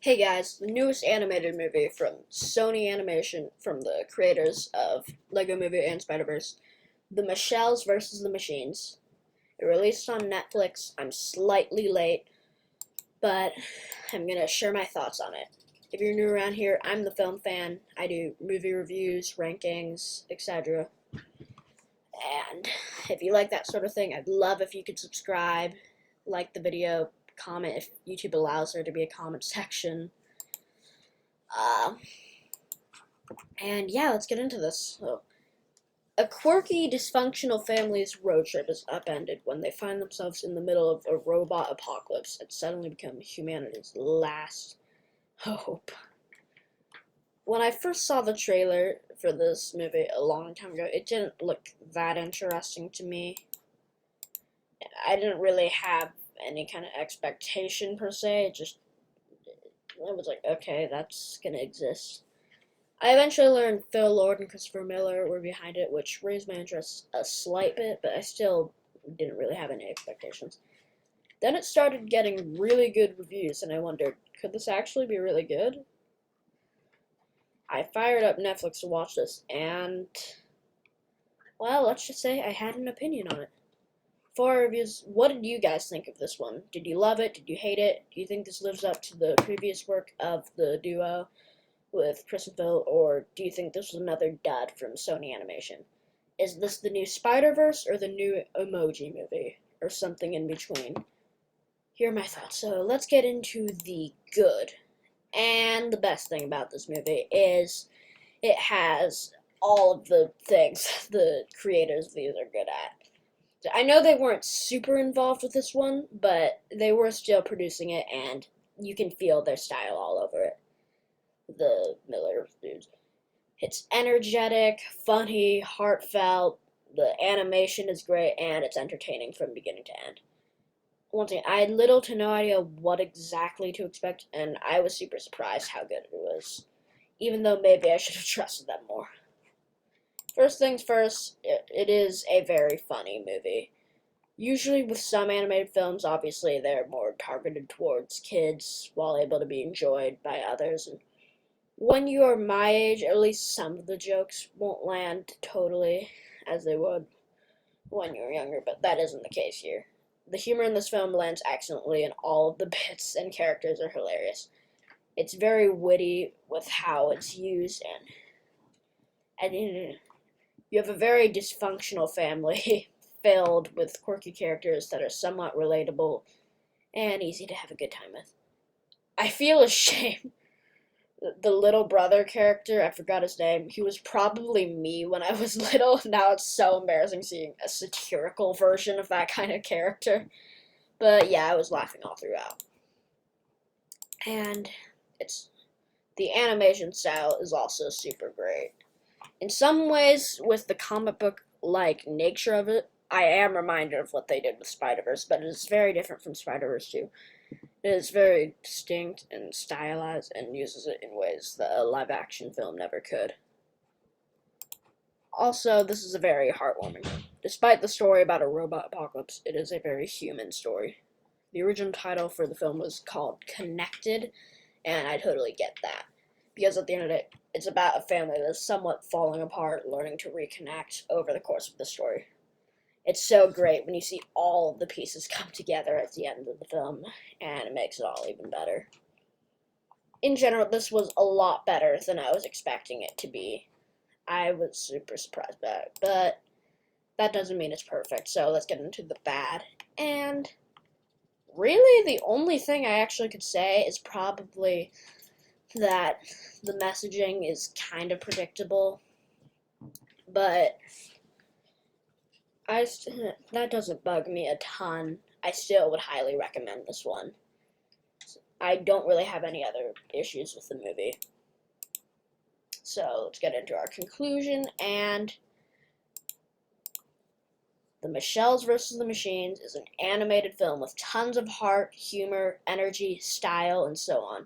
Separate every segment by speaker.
Speaker 1: Hey guys, the newest animated movie from Sony Animation, from the creators of Lego Movie and Spider-Verse, The Michelles versus the Machines. It released on Netflix. I'm slightly late, but I'm gonna share my thoughts on it. If you're new around here, I'm the film fan. I do movie reviews, rankings, etc. And if you like that sort of thing, I'd love if you could subscribe, like the video, comment if YouTube allows there to be a comment section. Uh, And yeah, let's get into this. So, a quirky, dysfunctional family's road trip is upended when they find themselves in the middle of a robot apocalypse and suddenly become humanity's last hope. When I first saw the trailer for this movie a long time ago, it didn't look that interesting to me. I didn't really have any kind of expectation per se. I was like, okay, that's gonna exist. I eventually learned Phil Lord and Christopher Miller were behind it, which raised my interest a slight bit, but I still didn't really have any expectations. Then it started getting really good reviews, and I wondered, could this actually be really good? I fired up Netflix to watch this, and, well, let's just say I had an opinion on it. For our reviews, what did you guys think of this one? Did you love it? Did you hate it? Do you think this lives up to the previous work of the duo with Chris and Phil, or do you think this was another dud from Sony Animation? Is this the new Spider-Verse or the new Emoji movie, or something in between? Here are my thoughts. So let's get into the good. And the best thing about this movie is it has all of the things the creators of these are good at. I know they weren't super involved with this one, but they were still producing it, and you can feel their style all over it. The Miller dudes. It's energetic, funny, heartfelt, the animation is great, and it's entertaining from beginning to end. One thing, I had little to no idea what exactly to expect, and I was super surprised how good it was. Even though maybe I should have trusted them more. First things first, it is a very funny movie. Usually with some animated films, obviously they're more targeted towards kids, while able to be enjoyed by others, and when you're my age, at least some of the jokes won't land totally as they would when you're younger, but that isn't the case here. The humor in this film lands excellently, and all of the bits and characters are hilarious. It's very witty with how it's used, and you have a very dysfunctional family filled with quirky characters that are somewhat relatable and easy to have a good time with. I feel ashamed. The little brother character, I forgot his name, he was probably me when I was little. Now it's so embarrassing seeing a satirical version of that kind of character. But yeah, I was laughing all throughout. And it's the animation style is also super great. In some ways, with the comic book like nature of it, I am reminded of what they did with Spider-Verse, but it is very different from Spider-Verse 2. It is very distinct and stylized and uses it in ways that a live-action film never could. Also, this is a very heartwarming one. Despite the story about a robot apocalypse, it is a very human story. The original title for the film was called Connected, and I totally get that. Because at the end of it, it's about a family that's somewhat falling apart, learning to reconnect over the course of the story. It's so great when you see all of the pieces come together at the end of the film, and it makes it all even better. In general, this was a lot better than I was expecting it to be. I was super surprised by it, but that doesn't mean it's perfect, so let's get into the bad. And really, the only thing I actually could say is probably that the messaging is kind of predictable, but that doesn't bug me a ton. I still would highly recommend this one. I don't really have any other issues with the movie. So let's get into our conclusion, and The Michelles versus the Machines is an animated film with tons of heart, humor, energy, style, and so on.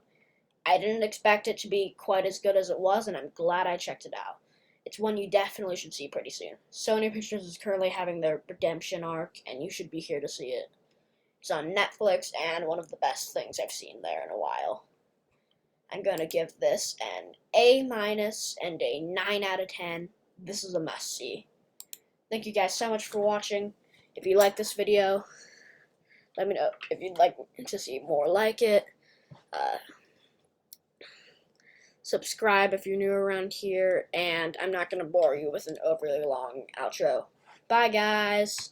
Speaker 1: I didn't expect it to be quite as good as it was, and I'm glad I checked it out. It's one you definitely should see pretty soon. Sony Pictures is currently having their redemption arc, and you should be here to see it. It's on Netflix, and one of the best things I've seen there in a while. I'm going to give this an A- and a 9 out of 10. This is a must-see. Thank you guys so much for watching. If you like this video, let me know if you'd like to see more like it. Subscribe if you're new around here, and I'm not going to bore you with an overly long outro. Bye, guys!